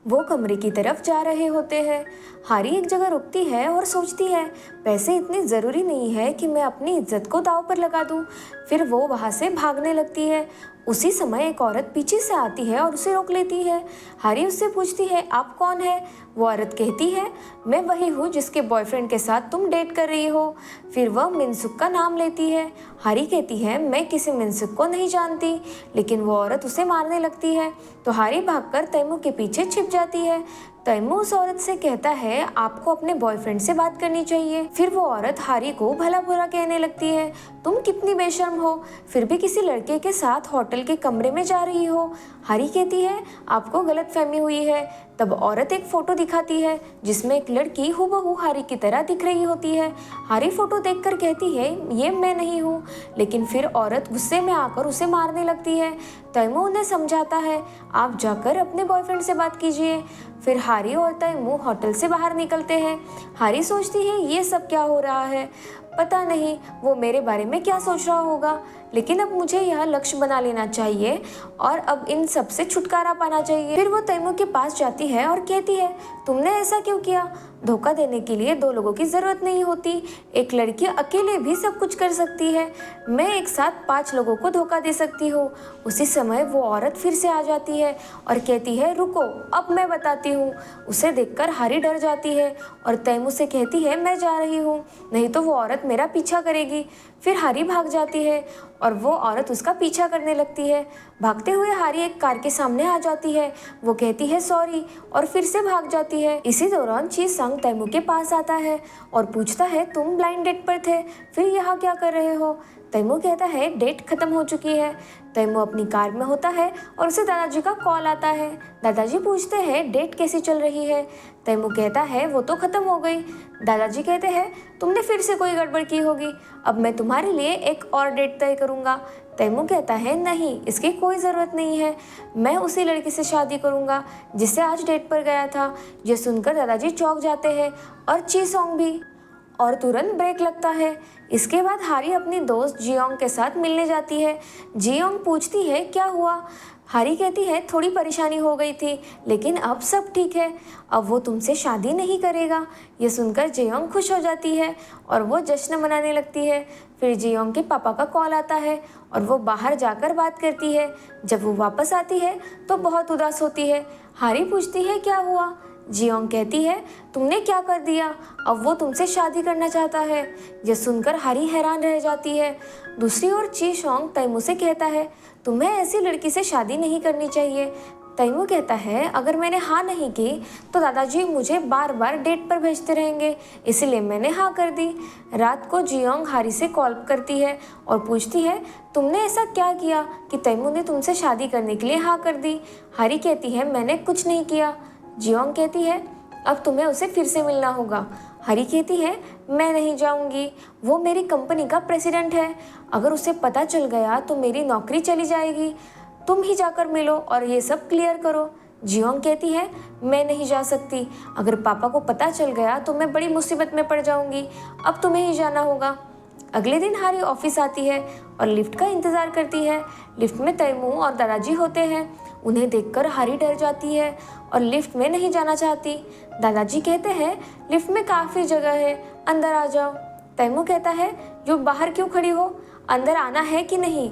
वो कमरे की तरफ जा रहे होते हैं। हारी एक जगह रुकती है और सोचती है, पैसे इतनी ज़रूरी नहीं है कि मैं अपनी इज्जत को दांव पर लगा दूं। फिर वो वहाँ से भागने लगती है। उसी समय एक औरत पीछे से आती है और उसे रोक लेती है। हारी उससे पूछती है, आप कौन है? वो औरत कहती है, मैं वही हूँ जिसके बॉयफ्रेंड के साथ तुम डेट कर रही हो। फिर वह मिनसुक का नाम लेती है। हारी कहती है, मैं किसी मिनसुक को नहीं जानती, लेकिन वो औरत उसे मारने लगती है। तो हारी भागकर तैमू के पीछे छिप जाती है। तैमू उस औरत से कहता है, आपको अपने बॉयफ्रेंड से बात करनी चाहिए। फिर वो औरत हारी को भला बुरा कहने लगती है, तुम कितनी बेशर्म हो, फिर भी किसी लड़के के साथ होटल के कमरे में जा रही हो। हारी कहती है, आपको गलतफहमी हुई है। तब औरत एक फोटो दिखाती है जिसमें एक लड़की हूबहू हारी की तरह दिख रही होती है। हारी फोटो देखकर कहती है, ये मैं नहीं हूँ, लेकिन फिर औरत गुस्से में आकर उसे मारने लगती है। तैमू उन्हें समझाता है, आप जाकर अपने बॉयफ्रेंड से बात कीजिए। फिर हारी और तैमू होटल से बाहर निकलते हैं। हारी सोचती है, ये सब क्या हो रहा है, पता नहीं वो मेरे बारे में क्या सोच रहा होगा, लेकिन अब मुझे यह लक्ष्य बना लेना चाहिए और अब इन सब से छुटकारा पाना चाहिए। फिर वो तैमू के पास जाती है और कहती है, तुमने ऐसा क्यों किया? धोखा देने के लिए दो लोगों की ज़रूरत नहीं होती, एक लड़की अकेले भी सब कुछ कर सकती है। मैं एक साथ 5 लोगों को धोखा दे सकती हूँ। उसी समय वो औरत फिर से आ जाती है और कहती है, रुको, अब मैं बताती हूँ। उसे देखकर हारी डर जाती है और तैमू से कहती है, मैं जा रही हूँ, नहीं तो वो औरत मेरा पीछा करेगी। फिर हारी भाग जाती है और वो औरत उसका पीछा करने लगती है। भागते हुए हारी एक कार के सामने आ जाती है। वो कहती है, सॉरी, और फिर से भाग जाती है। इसी दौरान ची संग तैमू के पास आता है और पूछता है, तुम ब्लाइंड डेट पर थे, फिर यहाँ क्या कर रहे हो? तैमू कहता है, डेट खत्म हो चुकी है। तैमू अपनी कार में होता है और उसे दादाजी का कॉल आता है। दादाजी पूछते हैं, डेट कैसी चल रही है? तैमू कहता है, वो तो खत्म हो गई। दादाजी कहते हैं, तुमने फिर से कोई गड़बड़ की होगी, अब मैं तुम्हारे लिए एक और डेट तय करूँगा। तैमू कहता है, नहीं, इसकी कोई ज़रूरत नहीं है, मैं उसी लड़की से शादी करूँगा जिससे आज डेट पर गया था। ये सुनकर दादाजी चौंक जाते हैं और ची सॉन्ग भी, और तुरंत ब्रेक लगता है। इसके बाद हारी अपनी दोस्त जियोंग के साथ मिलने जाती है। जियोंग पूछती है, क्या हुआ? हारी कहती है, थोड़ी परेशानी हो गई थी, लेकिन अब सब ठीक है, अब वो तुमसे शादी नहीं करेगा। ये सुनकर जियोंग खुश हो जाती है और वो जश्न मनाने लगती है। फिर जियोंग के पापा का कॉल आता है और वो बाहर जाकर बात करती है। जब वो वापस आती है तो बहुत उदास होती है। हारी पूछती है, क्या हुआ? जियोंग कहती है, तुमने क्या कर दिया, अब वो तुमसे शादी करना चाहता है। यह सुनकर हारी हैरान रह जाती है। दूसरी ओर ची सॉन्ग तैमू से कहता है, तुम्हें ऐसी लड़की से शादी नहीं करनी चाहिए। तैमू कहता है, अगर मैंने हाँ नहीं की तो दादाजी मुझे बार बार डेट पर भेजते रहेंगे, इसलिए मैंने हाँ कर दी। रात को जियोंग हारी से कॉल करती है और पूछती है, तुमने ऐसा क्या किया कि तैमू ने तुमसे शादी करने के लिए हाँ कर दी? हारी कहती है, मैंने कुछ नहीं किया। जियोंग कहती है, अब तुम्हें उसे फिर से मिलना होगा। हारी कहती है, मैं नहीं जाऊंगी, वो मेरी कंपनी का प्रेसिडेंट है, अगर उसे पता चल गया तो मेरी नौकरी चली जाएगी, तुम ही जाकर मिलो और ये सब क्लियर करो। जियोंग कहती है, मैं नहीं जा सकती, अगर पापा को पता चल गया तो मैं बड़ी मुसीबत में पड़ जाऊंगी, अब तुम्हें ही जाना होगा। अगले दिन हारी ऑफिस आती है और लिफ्ट का इंतज़ार करती है। लिफ्ट में तैमू और दादाजी होते हैं। उन्हें देखकर हारी डर जाती है और लिफ्ट में नहीं जाना चाहती। दादाजी कहते हैं, लिफ्ट में काफ़ी जगह है, अंदर आ जाओ। तैमू कहता है, जो बाहर क्यों खड़ी हो, अंदर आना है कि नहीं?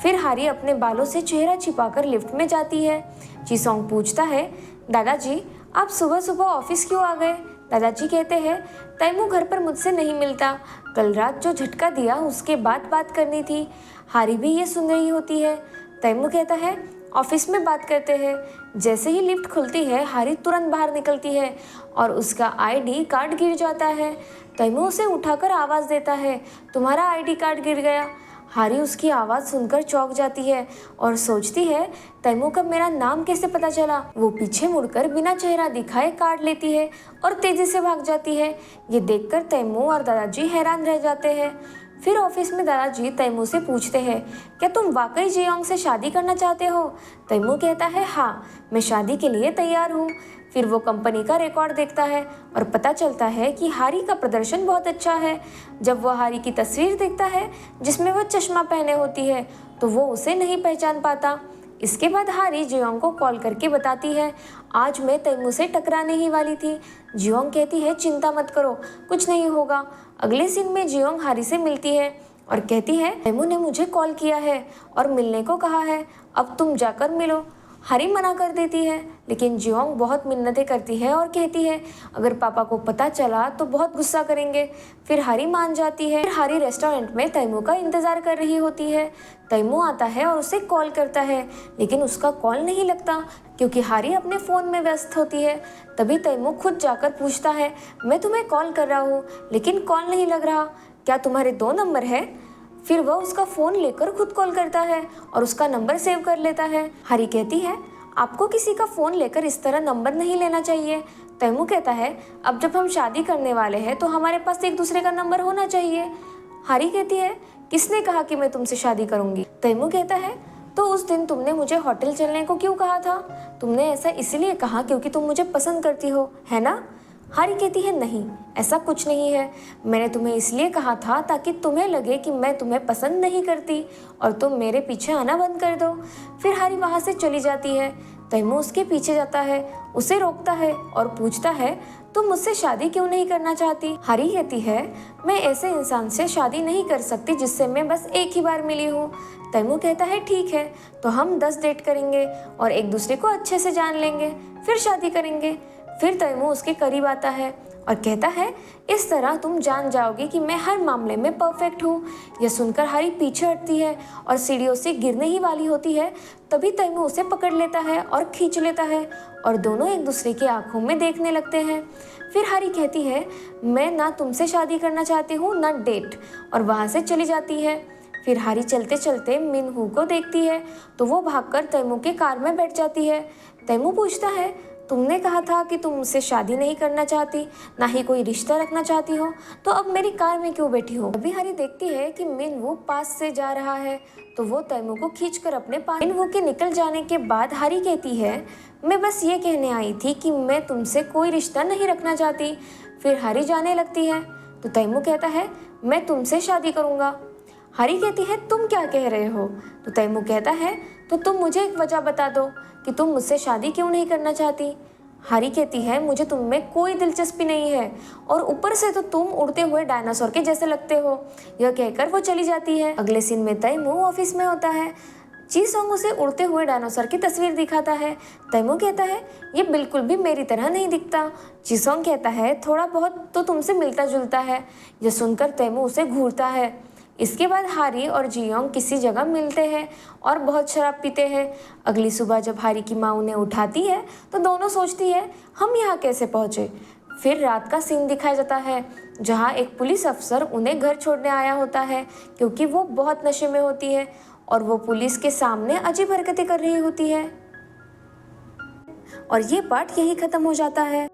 फिर हारी अपने बालों से चेहरा छिपाकर लिफ्ट में जाती है। जी सॉन्ग पूछता है, दादाजी आप सुबह सुबह ऑफिस क्यों आ गए? दादाजी कहते हैं, तैमू घर पर मुझसे नहीं मिलता, कल रात जो झटका दिया उसके बाद बात करनी थी। हारी भी ये सुन रही होती है। तैमू कहता है, ऑफिस में बात करते हैं। जैसे ही लिफ्ट खुलती है हारी तुरंत बाहर निकलती है और उसका आईडी कार्ड गिर जाता है। तैमू उसे उठाकर आवाज़ देता है, तुम्हारा आईडी कार्ड गिर गया। हारी उसकी आवाज़ सुनकर चौंक जाती है और सोचती है, तैमू का मेरा नाम कैसे पता चला? वो पीछे मुड़कर बिना चेहरा दिखाए कार्ड लेती है और तेज़ी से भाग जाती है। ये देखकर तैमू और दादाजी हैरान रह जाते हैं। फिर ऑफिस में दादाजी तैमू से पूछते हैं, क्या तुम वाकई जियोंग से शादी करना चाहते हो? तैमू कहता है, हाँ, मैं शादी के लिए तैयार हूँ। फिर वो कंपनी का रिकॉर्ड देखता है और पता चलता है कि हारी का प्रदर्शन बहुत अच्छा है। जब वो हारी की तस्वीर देखता है जिसमें वो चश्मा पहने होती है तो वो उसे नहीं पहचान पाता। इसके बाद हारी जियोंग को कॉल करके बताती है, आज मैं तैमू से टकराने ही वाली थी। जियोंग कहती है, चिंता मत करो, कुछ नहीं होगा। अगले सीन में जियोंग हारी से मिलती है और कहती है, तैमू ने मुझे कॉल किया है और मिलने को कहा है, अब तुम जाकर मिलो। हारी मना कर देती है, लेकिन जियोंग बहुत मिन्नतें करती है और कहती है, अगर पापा को पता चला तो बहुत गुस्सा करेंगे। फिर हारी मान जाती है। फिर हारी रेस्टोरेंट में तैमू का इंतज़ार कर रही होती है। तैमू आता है और उसे कॉल करता है, लेकिन उसका कॉल नहीं लगता क्योंकि हारी अपने फ़ोन में व्यस्त होती है। तभी तैमू खुद जाकर पूछता है, मैं तुम्हें कॉल कर रहा हूँ लेकिन कॉल नहीं लग रहा, क्या तुम्हारे 2 नंबर है? फिर वह उसका फ़ोन लेकर खुद कॉल करता है और उसका नंबर सेव कर लेता है। हारी कहती है, आपको किसी का फ़ोन लेकर इस तरह नंबर नहीं लेना चाहिए। तैमू कहता है, अब जब हम शादी करने वाले हैं तो हमारे पास एक दूसरे का नंबर होना चाहिए। हारी कहती है, किसने कहा कि मैं तुमसे शादी करूंगी? तैमू कहता है, तो उस दिन तुमने मुझे होटल चलने को क्यों कहा था? तुमने ऐसा इसलिए कहा क्योंकि तुम मुझे पसंद करती हो, है ना? हारी कहती है, नहीं, ऐसा कुछ नहीं है। मैंने तुम्हें इसलिए कहा था ताकि तुम्हें लगे कि मैं तुम्हें पसंद नहीं करती और तुम मेरे पीछे आना बंद कर दो। फिर हारी वहाँ से चली जाती है। तैमू उसके पीछे जाता है, उसे रोकता है और पूछता है, तुम मुझसे शादी क्यों नहीं करना चाहती? हारी कहती है, मैं ऐसे इंसान से शादी नहीं कर सकती जिससे मैं बस एक ही बार मिली हूँ। तैमू कहता है, ठीक है, तो हम 10 डेट करेंगे और एक दूसरे को अच्छे से जान लेंगे, फिर शादी करेंगे। फिर तैमू उसके करीब आता है और कहता है, इस तरह तुम जान जाओगे कि मैं हर मामले में परफेक्ट हूँ। यह सुनकर हारी पीछे हटती है और सीढ़ियों से गिरने ही वाली होती है। तभी तैमू उसे पकड़ लेता है और खींच लेता है और दोनों एक दूसरे की आंखों में देखने लगते हैं। फिर हारी कहती है, मैं ना तुमसे शादी करना चाहती हूँ ना डेट, और वहाँ से चली जाती है। फिर हारी चलते चलते मिनहू को देखती है तो वो भागकर तैमू के कार में बैठ जाती है। तैमू पूछता है, तुमने कहा था कि तुम मुझसे शादी नहीं करना चाहती, ना ही कोई रिश्ता रखना चाहती हो, तो अब मेरी कार में क्यों बैठी हो? अभी हारी देखती है कि मिनहू पास से जा रहा है तो वो तैमू को खींचकर अपने पास। मिनहू के निकल जाने के बाद हारी कहती है, मैं बस ये कहने आई थी कि मैं तुमसे कोई रिश्ता नहीं रखना चाहती। फिर हारी जाने लगती है तो तैमू कहता है, मैं तुमसे शादी करूँगा। हारी कहती है, तुम क्या कह रहे हो? तो तैमू कहता है, तो तुम मुझे एक वजह बता दो कि तुम मुझसे शादी क्यों नहीं करना चाहती। हारी कहती है, मुझे तुम में कोई दिलचस्पी नहीं है और ऊपर से तो तुम उड़ते हुए डायनासोर के जैसे लगते हो। यह कहकर वो चली जाती है। अगले सीन में तैमू ऑफिस में होता है। जीसोंग उसे उड़ते हुए डायनासोर की तस्वीर दिखाता है। तैमू कहता है, ये बिल्कुल भी मेरी तरह नहीं दिखता। जीसोंग कहता है, थोड़ा बहुत तो तुमसे मिलता जुलता है। यह सुनकर तैमू उसे घूरता है। इसके बाद हारी और जियोंग किसी जगह मिलते हैं और बहुत शराब पीते हैं। अगली सुबह जब हारी की माँ उन्हें उठाती है तो दोनों सोचती है, हम यहाँ कैसे पहुँचे। फिर रात का सीन दिखाया जाता है जहाँ एक पुलिस अफसर उन्हें घर छोड़ने आया होता है क्योंकि वो बहुत नशे में होती है और वो पुलिस के सामने अजीब हरकतें कर रही होती है। और ये पार्ट यही खत्म हो जाता है।